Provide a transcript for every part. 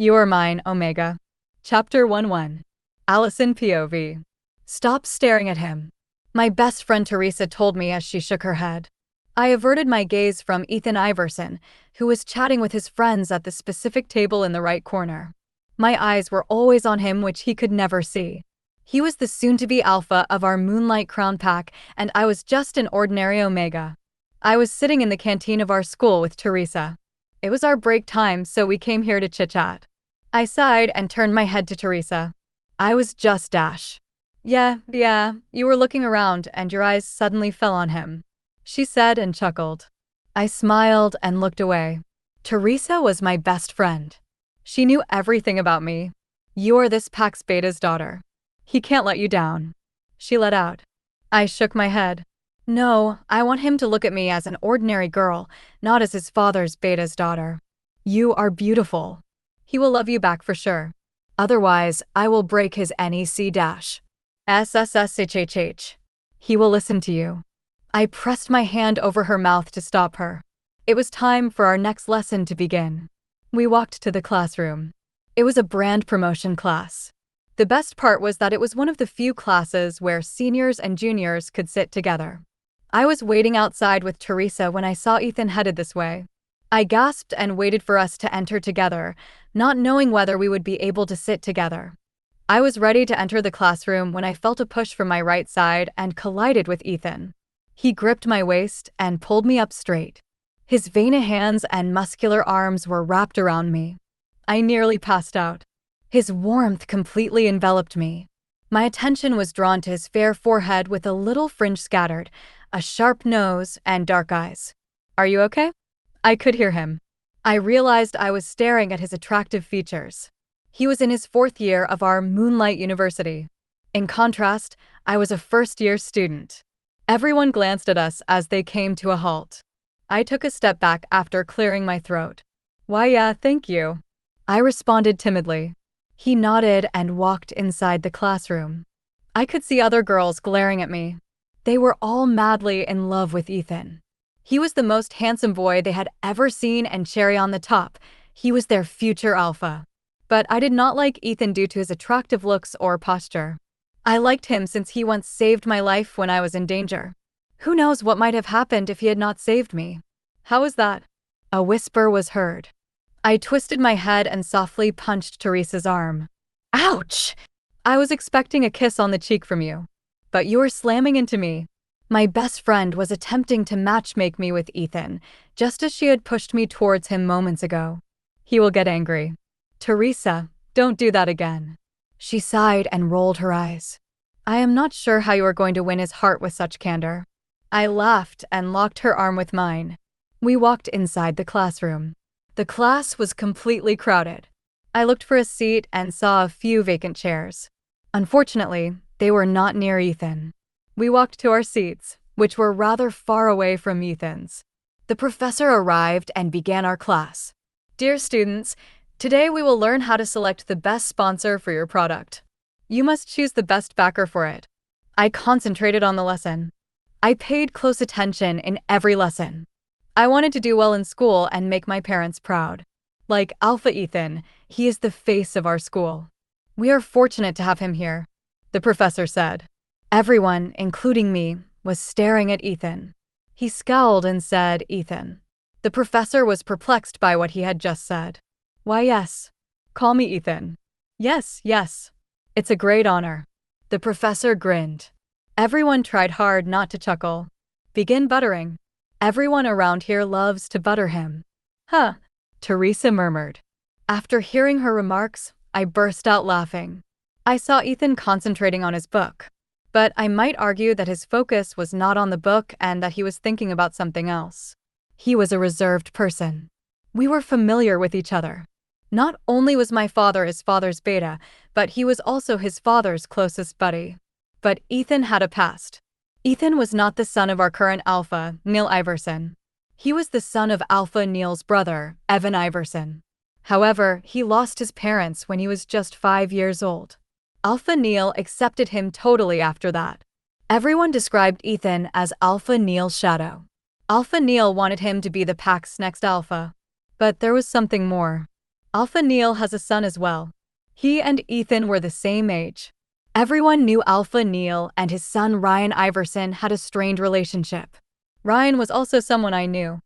You are mine, Omega. Chapter 1-1. Allison POV. Stop staring at him. My best friend Teresa told me as she shook her head. I averted my gaze from Ethan Iversen, who was chatting with his friends at the specific table in the right corner. My eyes were always on him, which he could never see. He was the soon-to-be alpha of our Moonlight Crown pack, and I was just an ordinary Omega. I was sitting in the canteen of our school with Teresa. It was our break time, so we came here to chit-chat. I sighed and turned my head to Teresa. I was just Dash. Yeah, you were looking around and your eyes suddenly fell on him, she said and chuckled. I smiled and looked away. Teresa was my best friend. She knew everything about me. You are this pack's beta's daughter. He can't let you down, she let out. I shook my head. No, I want him to look at me as an ordinary girl, not as his father's beta's daughter. You are beautiful. He will love you back for sure. Otherwise, I will break his NEC dash. SSSHHH. He will listen to you. I pressed my hand over her mouth to stop her. It was time for our next lesson to begin. We walked to the classroom. It was a brand promotion class. The best part was that it was one of the few classes where seniors and juniors could sit together. I was waiting outside with Teresa when I saw Ethan headed this way. I gasped and waited for us to enter together, not knowing whether we would be able to sit together. I was ready to enter the classroom when I felt a push from my right side and collided with Ethan. He gripped my waist and pulled me up straight. His veiny hands and muscular arms were wrapped around me. I nearly passed out. His warmth completely enveloped me. My attention was drawn to his fair forehead with a little fringe scattered, a sharp nose, and dark eyes. Are you okay? I could hear him. I realized I was staring at his attractive features. He was in his 4th year of our Moonlight University. In contrast, I was a first-year student. Everyone glanced at us as they came to a halt. I took a step back after clearing my throat. Why, yeah, thank you, I responded timidly. He nodded and walked inside the classroom. I could see other girls glaring at me. They were all madly in love with Ethan. He was the most handsome boy they had ever seen, and cherry on the top, he was their future alpha. But I did not like Ethan due to his attractive looks or posture. I liked him since he once saved my life when I was in danger. Who knows what might have happened if he had not saved me? How was that? A whisper was heard. I twisted my head and softly punched Teresa's arm. Ouch! I was expecting a kiss on the cheek from you. But you were slamming into me. My best friend was attempting to matchmake me with Ethan, just as she had pushed me towards him moments ago. He will get angry. Teresa, don't do that again. She sighed and rolled her eyes. I am not sure how you are going to win his heart with such candor. I laughed and locked her arm with mine. We walked inside the classroom. The class was completely crowded. I looked for a seat and saw a few vacant chairs. Unfortunately, they were not near Ethan. We walked to our seats, which were rather far away from Ethan's. The professor arrived and began our class. Dear students, today we will learn how to select the best sponsor for your product. You must choose the best backer for it. I concentrated on the lesson. I paid close attention in every lesson. I wanted to do well in school and make my parents proud. Like Alpha Ethan, he is the face of our school. We are fortunate to have him here, the professor said. Everyone, including me, was staring at Ethan. He scowled and said, Ethan. The professor was perplexed by what he had just said. Why, yes. Call me Ethan. Yes. It's a great honor. The professor grinned. Everyone tried hard not to chuckle. Begin buttering. Everyone around here loves to butter him. Huh, Teresa murmured. After hearing her remarks, I burst out laughing. I saw Ethan concentrating on his book. But I might argue that his focus was not on the book and that he was thinking about something else. He was a reserved person. We were familiar with each other. Not only was my father his father's beta, but he was also his father's closest buddy. But Ethan had a past. Ethan was not the son of our current alpha, Neil Iversen. He was the son of Alpha Neil's brother, Ethan Iversen. However, he lost his parents when he was just 5 years old. Alpha Neil accepted him totally after that. Everyone described Ethan as Alpha Neil's shadow. Alpha Neil wanted him to be the pack's next alpha. But there was something more. Alpha Neil has a son as well. He and Ethan were the same age. Everyone knew Alpha Neil and his son Ryan Iversen had a strained relationship. Ryan was also someone I knew.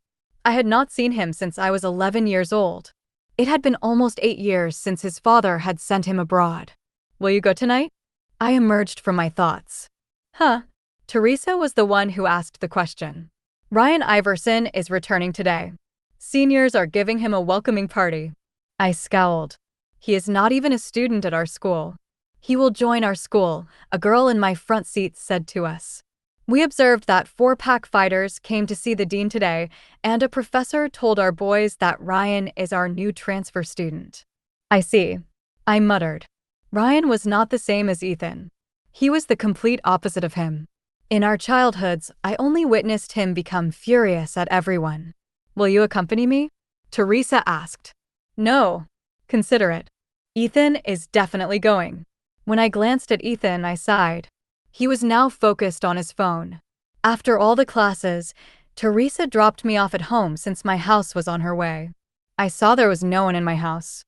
I had not seen him since I was 11 years old. It had been almost 8 years since his father had sent him abroad. Will you go tonight? I emerged from my thoughts. Huh? Teresa was the one who asked the question. Ryan Iversen is returning today. Seniors are giving him a welcoming party. I scowled. He is not even a student at our school. He will join our school, a girl in my front seat said to us. We observed that 4-pack fighters came to see the dean today, and a professor told our boys that Ryan is our new transfer student. I see. I muttered. Ryan was not the same as Ethan. He was the complete opposite of him. In our childhoods, I only witnessed him become furious at everyone. Will you accompany me? Teresa asked. No. Consider it. Ethan is definitely going. When I glanced at Ethan, I sighed. He was now focused on his phone. After all the classes, Teresa dropped me off at home since my house was on her way. I saw there was no one in my house.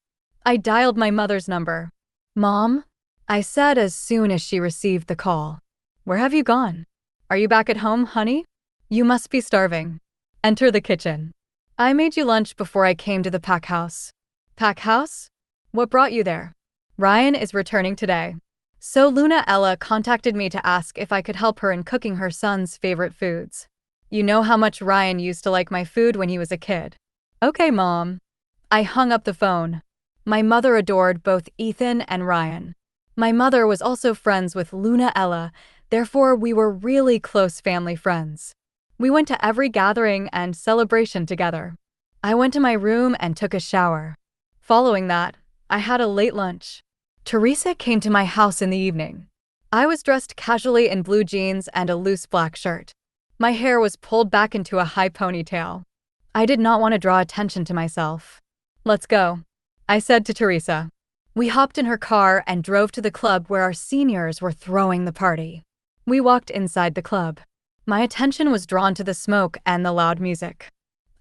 I dialed my mother's number. Mom? I said as soon as she received the call. Where have you gone? Are you back at home, honey? You must be starving. Enter the kitchen. I made you lunch before I came to the pack house. Pack house? What brought you there? Ryan is returning today. So Luna Ella contacted me to ask if I could help her in cooking her son's favorite foods. You know how much Ryan used to like my food when he was a kid. Okay, Mom. I hung up the phone. My mother adored both Ethan and Ryan. My mother was also friends with Luna Ella, therefore we were really close family friends. We went to every gathering and celebration together. I went to my room and took a shower. Following that, I had a late lunch. Teresa came to my house in the evening. I was dressed casually in blue jeans and a loose black shirt. My hair was pulled back into a high ponytail. I did not want to draw attention to myself. Let's go, I said to Teresa. We hopped in her car and drove to the club where our seniors were throwing the party. We walked inside the club. My attention was drawn to the smoke and the loud music.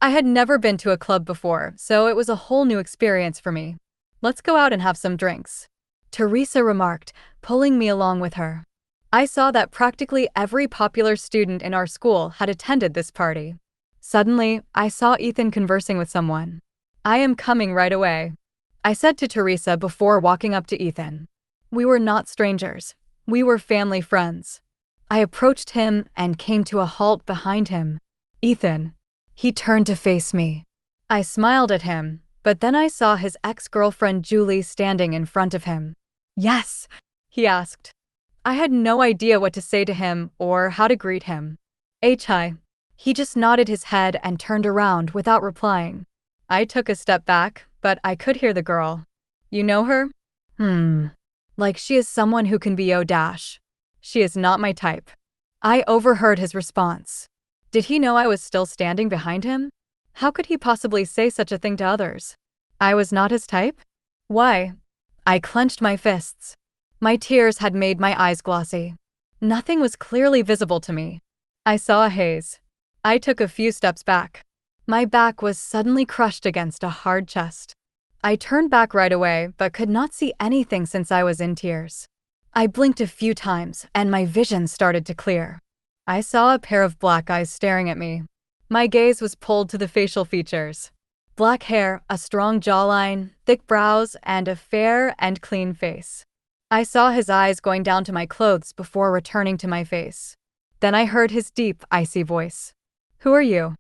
I had never been to a club before, so it was a whole new experience for me. Let's go out and have some drinks, Teresa remarked, pulling me along with her. I saw that practically every popular student in our school had attended this party. Suddenly, I saw Ethan conversing with someone. I am coming right away, I said to Teresa before walking up to Ethan. We were not strangers. We were family friends. I approached him and came to a halt behind him. Ethan. He turned to face me. I smiled at him, but then I saw his ex-girlfriend Julie standing in front of him. Yes, he asked. I had no idea what to say to him or how to greet him. Hi. He just nodded his head and turned around without replying. I took a step back, but I could hear the girl. You know her? Like she is someone who can be O-dash. She is not my type. I overheard his response. Did he know I was still standing behind him? How could he possibly say such a thing to others? I was not his type? Why? I clenched my fists. My tears had made my eyes glossy. Nothing was clearly visible to me. I saw a haze. I took a few steps back. My back was suddenly crushed against a hard chest. I turned back right away, but could not see anything since I was in tears. I blinked a few times, and my vision started to clear. I saw a pair of black eyes staring at me. My gaze was pulled to the facial features. Black hair, a strong jawline, thick brows, and a fair and clean face. I saw his eyes going down to my clothes before returning to my face. Then I heard his deep, icy voice. Who are you?